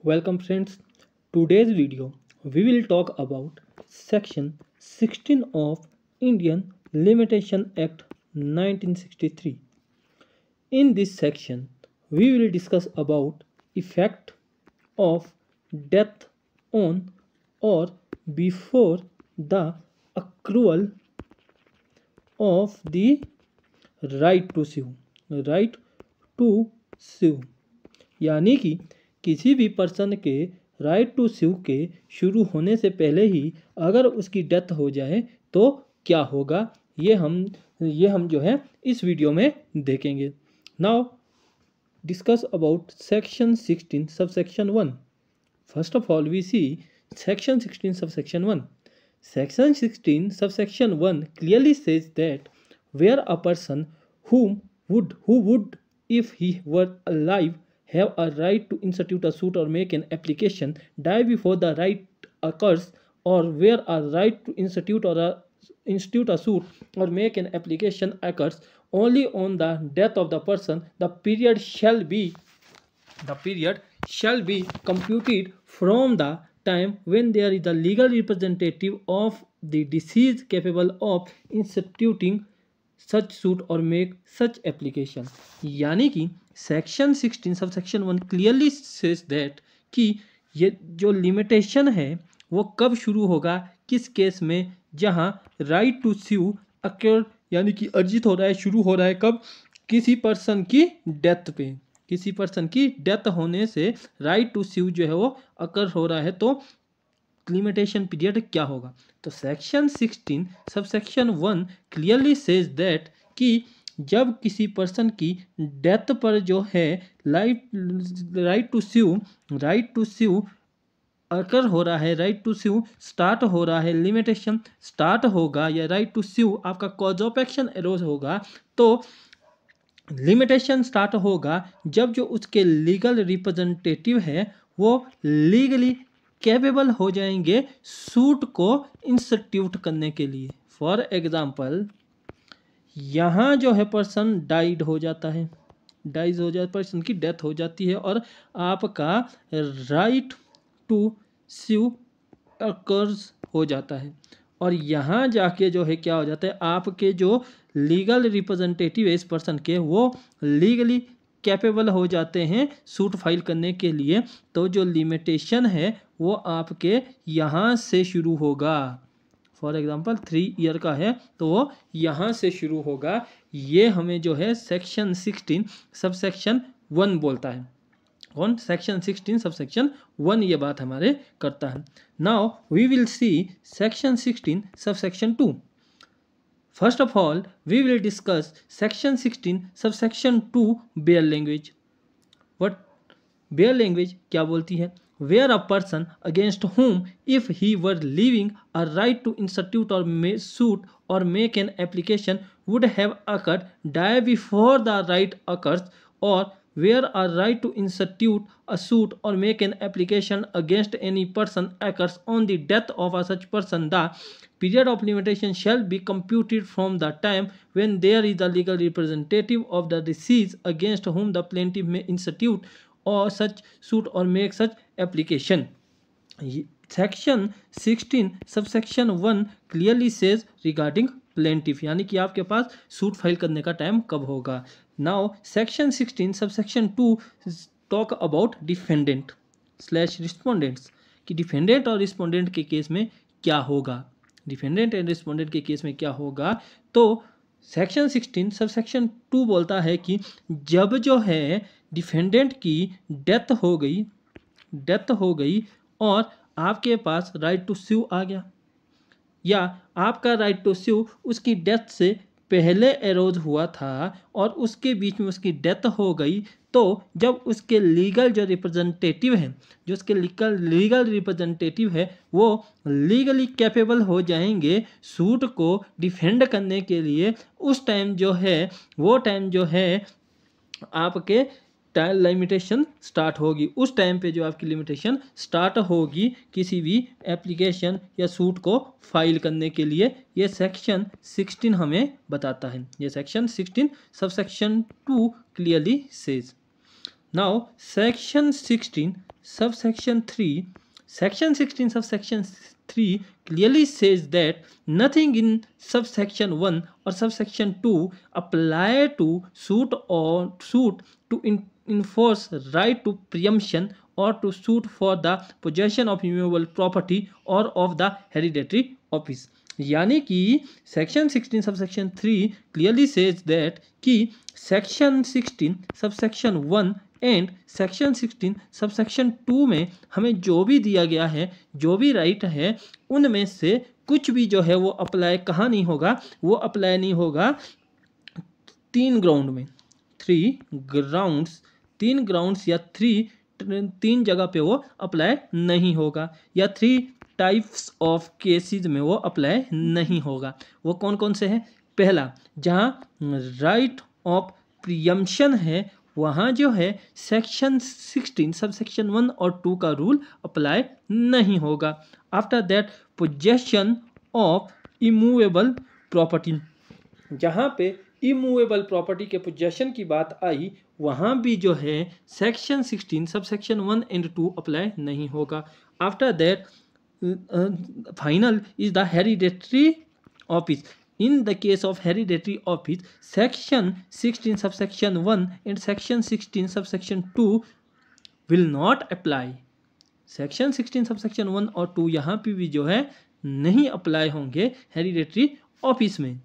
Welcome friends. Today's video we will talk about section 16 of Indian Limitation Act 1963. In this section we will discuss about effect of death on or before the accrual of the right to sue. right to sue यानी कि किसी भी person के right to स्यू के शुरू होने से पहले ही अगर उसकी डेथ हो जाए तो क्या होगा, ये हम जो है इस वीडियो में देखेंगे. Now discuss about section 16 subsection 1. First of all we see section 16 subsection 1. Section 16 subsection 1 clearly says that where a person who would if he were alive have a right to institute a suit or make an application die before the right occurs, or where a right to institute a suit or make an application occurs only on the death of the person, the period shall be computed from the time when there is a legal representative of the deceased capable of instituting such suit or make such application. यानी कि section 16 sub section 1 clearly says that कि ये जो limitation है वो कब शुरू होगा, किस केस में, जहां राइट टू स्यू अक्योर यानी कि अर्जित हो रहा है, शुरू हो रहा है कब, किसी पर्सन की डेथ पे. किसी पर्सन की डेथ होने से राइट टू स्यू जो है वो अकर हो रहा है, तो लिमिटेशन पीरियड क्या होगा. तो section 16 subsection 1 clearly says that कि जब किसी पर्सन की डेथ पर जो है राइट टू स्यू अकर हो रहा है, राइट टू स्यू स्टार्ट हो रहा है, लिमिटेशन स्टार्ट होगा या राइट टू स्यू आपका कॉज ऑफ एक्शन एरोज होगा, तो लिमिटेशन स्टार्ट होगा जब जो उसके लीगल रिप्रेजेंटेटिव है वो लीगली कैपेबल हो जाएंगे सूट को इंस्टीट्यूट करने के लिए. फॉर एग्जांपल यहाँ जो है पर्सन डाइड हो जाता है, पर्सन की डेथ हो जाती है और आपका राइट टू स्यू अकर्स हो जाता है, और यहाँ जाके जो है क्या हो जाता है, आपके जो लीगल रिप्रेजेंटेटिव है इस पर्सन के वो लीगली कैपेबल हो जाते हैं सूट फाइल करने के लिए. तो जो लिमिटेशन है वो आपके यहाँ से शुरू होगा. फॉर एग्जांपल 3 ईयर का है तो वो यहाँ से शुरू होगा. ये हमें जो है सेक्शन 16 सबसेक्शन 1 बोलता है. कौन? सेक्शन 16 सबसेक्शन 1 ये बात हमारे करता है. Now we will see section 16 subsection 2. First of all, we will discuss section 16 subsection 2 bare language. What bare language क्या बोलती है? Where a person against whom if he were living a right to institute or suit or make an application would have occurred die before the right occurs, or where a right to institute a suit or make an application against any person occurs on the death of a such person, the period of limitation shall be computed from the time when there is a legal representative of the deceased against whom the plaintiff may institute or such suit or make such application. Section 16 subsection 1 clearly says regarding plaintiff, यानी कि आपके पास suit file करने का time कब होगा. Now section 16 subsection 2 talk about defendant slash respondents कि defendant और respondent के केस में क्या होगा. डिफेंडेंट एंड रिस्पोंडेंट के केस में क्या होगा, तो सेक्शन 16 सबसेक्शन 2 बोलता है कि जब जो है डिफेंडेंट की डेथ हो गई और आपके पास राइट टू स्यू आ गया, या आपका राइट टू स्यू उसकी डेथ से पहले एरोज हुआ था और उसके बीच में उसकी डेथ हो गई, तो जब उसके लीगल जो रिप्रेजेंटेटिव है, जो उसके लीगल रिप्रेजेंटेटिव है वो लीगली कैपेबल हो जाएंगे सूट को डिफेंड करने के लिए, उस टाइम जो है वो टाइम जो है आपके टाइम लिमिटेशन स्टार्ट होगी. उस टाइम पे जो आपकी लिमिटेशन स्टार्ट होगी किसी भी एप्लीकेशन या सूट को फाइल करने के लिए, ये सेक्शन 16 हमें बताता है. ये section 16 subsection 2 clearly says. Now section 16 subsection 3, section 16 subsection 3 clearly says that nothing in subsection 1 or subsection 2 apply to suit to enforce right to preemption or to suit for the possession of immovable property or of the hereditary office. यानी कि section 16 subsection 3 clearly says that कि section 16 subsection 1 and section 16 subsection 2 में हमें जो भी दिया गया है, जो भी राइट है, उनमें से कुछ भी जो है वो अप्लाई कहाँ नहीं होगा, वो अप्लाई नहीं होगा तीन ग्राउंड में, तीन ग्राउंड्स या तीन जगह पे वो अप्लाई नहीं होगा, या 3 टाइप्स ऑफ केसेस में वो अप्लाई नहीं होगा। वो कौन कौन से हैं? पहला, जहाँ राइट ऑफ प्रियम्पशन है वहाँ जो है सेक्शन 16 सबसेक्शन 1 और 2 का रूल अप्लाई नहीं होगा। After that, possession of immovable property, जहाँ पे इमूवेबल प्रॉपर्टी के पोजेशन की बात आई वहाँ भी जो है सेक्शन 16 सबसेक्शन 1 एंड 2 अप्लाई नहीं होगा। After that, final is the hereditary office. In the case of hereditary office, section 16 subsection 1 and section 16 subsection 2 will not apply. section 16 subsection 1 और 2 यहाँ पे भी जो है नहीं अप्लाई होंगे हेरिडेटरी ऑफिस में।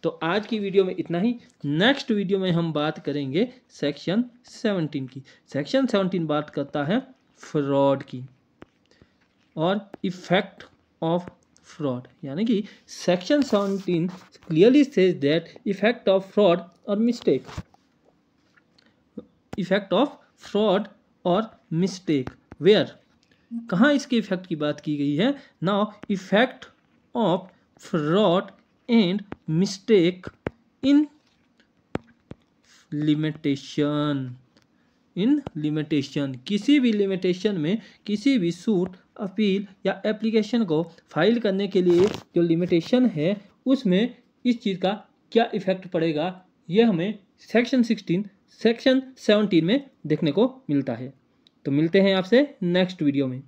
तो आज की वीडियो में इतना ही। नेक्स्ट वीडियो में हम बात करेंगे सेक्शन 17 की। सेक्शन 17 बात करता है फ्रॉड की और इफेक्ट ऑफ फ्रॉड, यानी कि section 17 clearly says that effect of fraud और मिस्टेक, इफेक्ट ऑफ फ्रॉड और मिस्टेक, वेयर, कहाँ इसके इफेक्ट की बात की गई है? Now effect of fraud and mistake in limitation, किसी भी लिमिटेशन में, किसी भी सूट, अपील या एप्लीकेशन को फाइल करने के लिए जो लिमिटेशन है उसमें इस चीज़ का क्या इफेक्ट पड़ेगा, ये हमें सेक्शन 17 में देखने को मिलता है। तो मिलते हैं आपसे नेक्स्ट वीडियो में।